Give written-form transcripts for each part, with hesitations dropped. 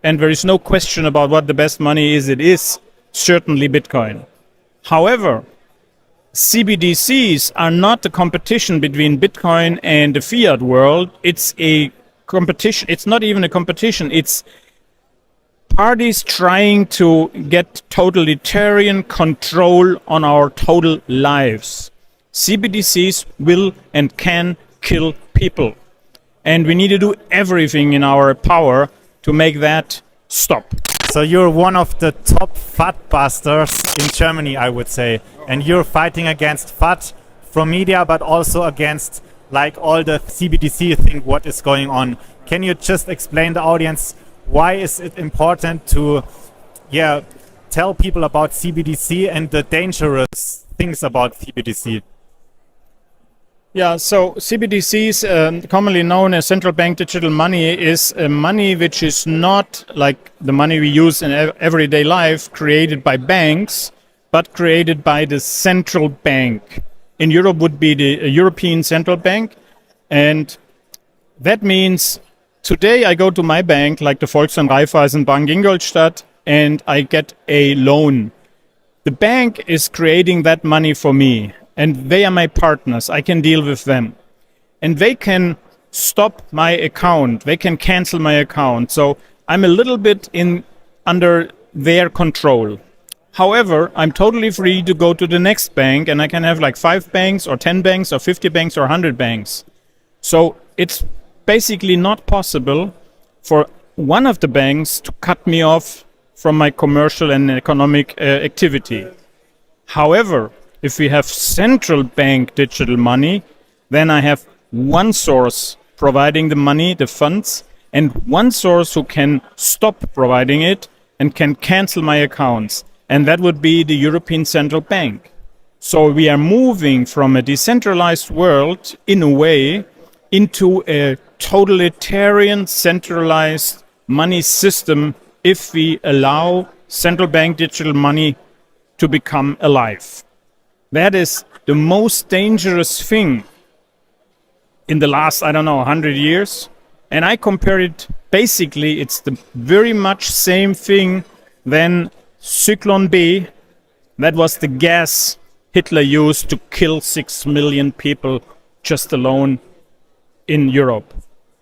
and there is no question about what the best money is. It is certainly Bitcoin. However, CBDCs are not a competition between Bitcoin and the fiat world. It's a competition. It's not even a competition. It's parties trying to get totalitarian control on our total lives. CBDCs will and can kill people. And we need to do everything in our power to make that stop. So you're one of the top FAT busters in Germany, I would say. And you're fighting against FAT from media, but also against like all the CBDC thing, what is going on. Can you just explain the audience why is it important to tell people about CBDC and the dangerous things about CBDC? Yeah, so CBDCs, commonly known as central bank digital money, is a money which is not like the money we use in everyday life created by banks, but created by the central bank. In Europe would be the European Central Bank. And that means today I go to my bank, like the Volks- und Raiffeisenbank Ingolstadt, and I get a loan. The bank is creating that money for me. And they are my partners. I can deal with them. And they can stop my account. They can cancel my account. So I'm a little bit under their control. However, I'm totally free to go to the next bank, and I can have like 5 banks or 10 banks or 50 banks or 100 banks. So it's basically not possible for one of the banks to cut me off from my commercial and economic activity. However, if we have central bank digital money, then I have one source providing the money, the funds, and one source who can stop providing it and can cancel my accounts. And that would be the European Central Bank. So we are moving from a decentralized world, in a way, into a totalitarian centralized money system if we allow central bank digital money to become alive. That is the most dangerous thing in the last, 100 years. And I compare it, basically, it's the very much same thing than Zyklon B. That was the gas Hitler used to kill 6 million people just alone in Europe.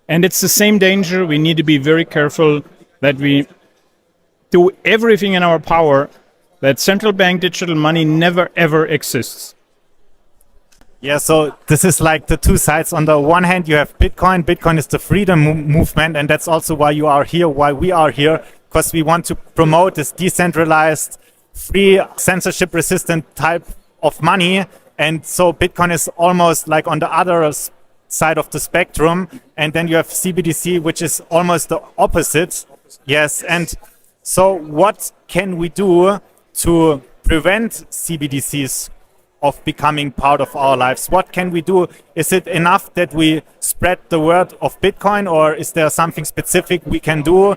And it's the same danger. We need to be very careful that we do everything in our power that central bank digital money never ever exists. Yeah, so this is like the two sides. On the one hand, you have Bitcoin. Bitcoin is the freedom movement, and that's also why you are here, why we are here, because we want to promote this decentralized, free, censorship-resistant type of money. And so Bitcoin is almost like on the other side of the spectrum. And then you have CBDC, which is almost the opposite. Yes, and so what can we do to prevent CBDCs of becoming part of our lives? What can we do? Is it enough that we spread the word of Bitcoin, or is there something specific we can do?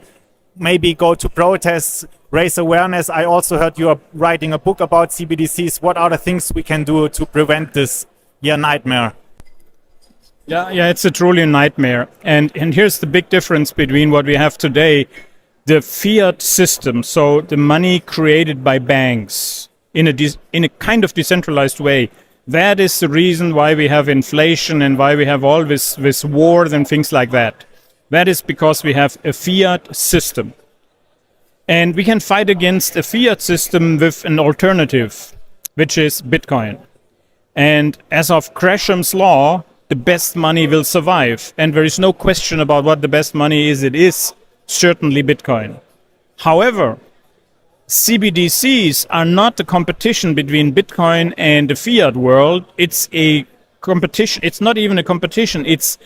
Maybe go to protests, raise awareness. I also heard you are writing a book about CBDCs. What are the things we can do to prevent this nightmare? Yeah, it's a truly nightmare. And here's the big difference between what we have today. The fiat system, so the money created by banks in a kind of decentralized way, that is the reason why we have inflation and why we have all this wars and things like that. That is because we have a fiat system. And we can fight against a fiat system with an alternative, which is Bitcoin. And as of Gresham's law, the best money will survive. And there is no question about what the best money is. It is certainly Bitcoin. However, CBDCs are not a competition between Bitcoin and the fiat world. It's a competition. It's not even a competition. It's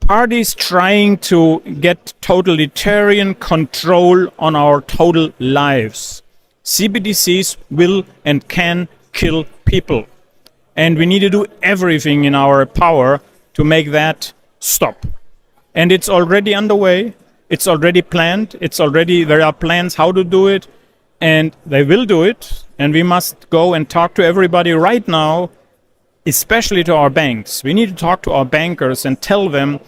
parties trying to get totalitarian control on our total lives. CBDCs will and can kill people. And we need to do everything in our power to make that stop. And it's already underway. It's already planned. There are plans how to do it, and they will do it. And we must go and talk to everybody right now, especially to our banks. We need to talk to our bankers and tell them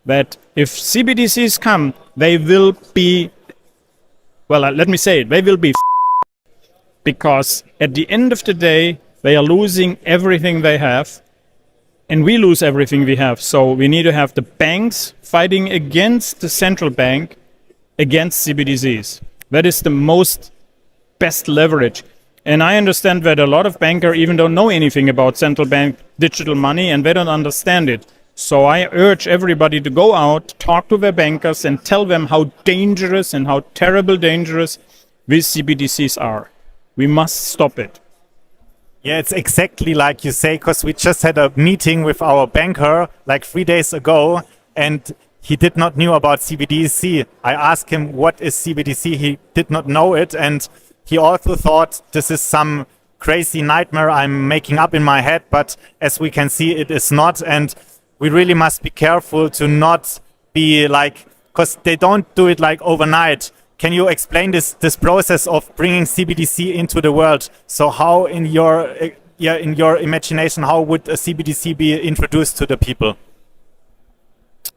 that if CBDCs come, they will be, well, let me say it, they will be because at the end of the day, they are losing everything they have, and we lose everything we have. So we need to have the banks fighting against the central bank, against CBDCs. That is the most best leverage. And I understand that a lot of bankers even don't know anything about central bank digital money, and they don't understand it. So I urge everybody to go out, talk to their bankers, and tell them how dangerous and how terrible dangerous these CBDCs are. We must stop it. Yeah, it's exactly like you say, because we just had a meeting with our banker like 3 days ago, and he did not know about CBDC. I asked him, what is CBDC? He did not know it, and he also thought this is some crazy nightmare I'm making up in my head, but as we can see, it is not. And we really must be careful to not be like, because they don't do it like overnight. Can you explain this process of bringing CBDC into the world? So how in your imagination, how would a CBDC be introduced to the people?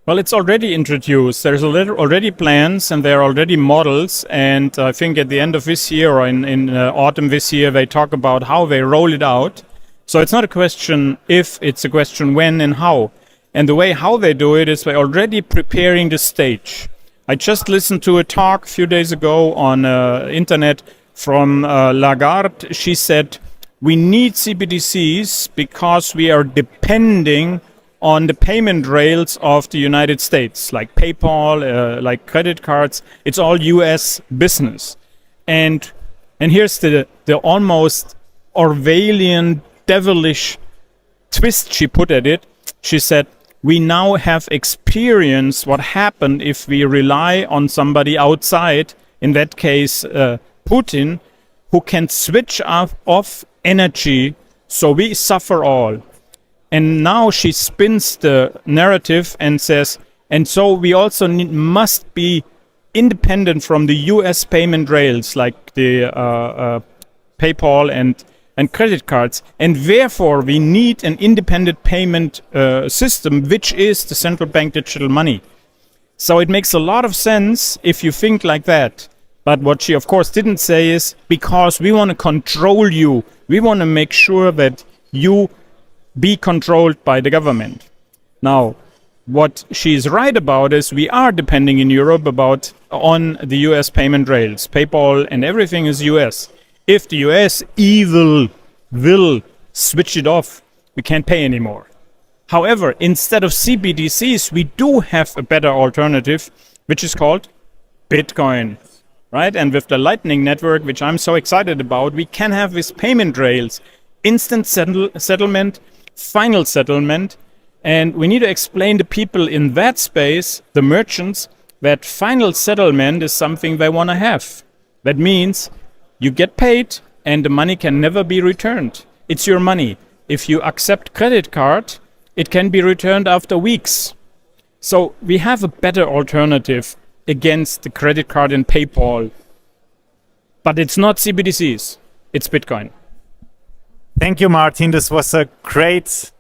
Well, it's already introduced. There's already plans and there are already models. And I think at the end of this year or in autumn this year, they talk about how they roll it out. So it's not a question if, it's a question when and how. And the way how they do it is by already preparing the stage. I just listened to a talk a few days ago on internet from Lagarde. She said, we need CBDCs because we are depending on the payment rails of the United States, like PayPal, like credit cards. It's all US business. And here's the almost Orwellian, devilish twist she put at it. She said, we now have experienced what happened if we rely on somebody outside, in that case Putin, who can switch off energy, so we suffer all. And now she spins the narrative and says, and so we also must be independent from the US payment rails, like the PayPal and credit cards, and therefore we need an independent payment system, which is the central bank digital money. So it makes a lot of sense if you think like that. But what she of course didn't say is, because we want to control you, we want to make sure that you be controlled by the government. Now, what she's right about is we are depending in Europe on the US payment rails. PayPal and everything is US. If the US will switch it off, we can't pay anymore. However, instead of CBDCs, we do have a better alternative, which is called Bitcoin, right? And with the Lightning Network, which I'm so excited about, we can have these payment rails, instant settlement, final settlement, and we need to explain to people in that space, the merchants, that final settlement is something they want to have. That means you get paid and the money can never be returned. It's your money. If you accept credit card, it can be returned after weeks. So we have a better alternative against the credit card and PayPal. But it's not CBDCs, it's Bitcoin. Thank you, Martin. This was a great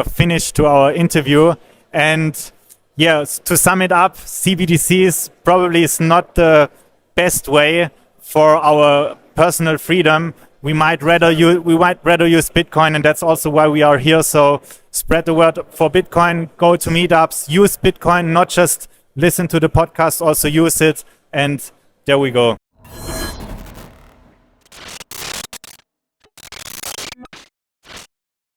finish to our interview. And to sum it up, CBDCs probably is not the best way for our personal freedom. We might rather use Bitcoin, and that's also why we are here. So spread the word for Bitcoin, go to meetups, use Bitcoin, not just listen to the podcast, also use it. And there we go.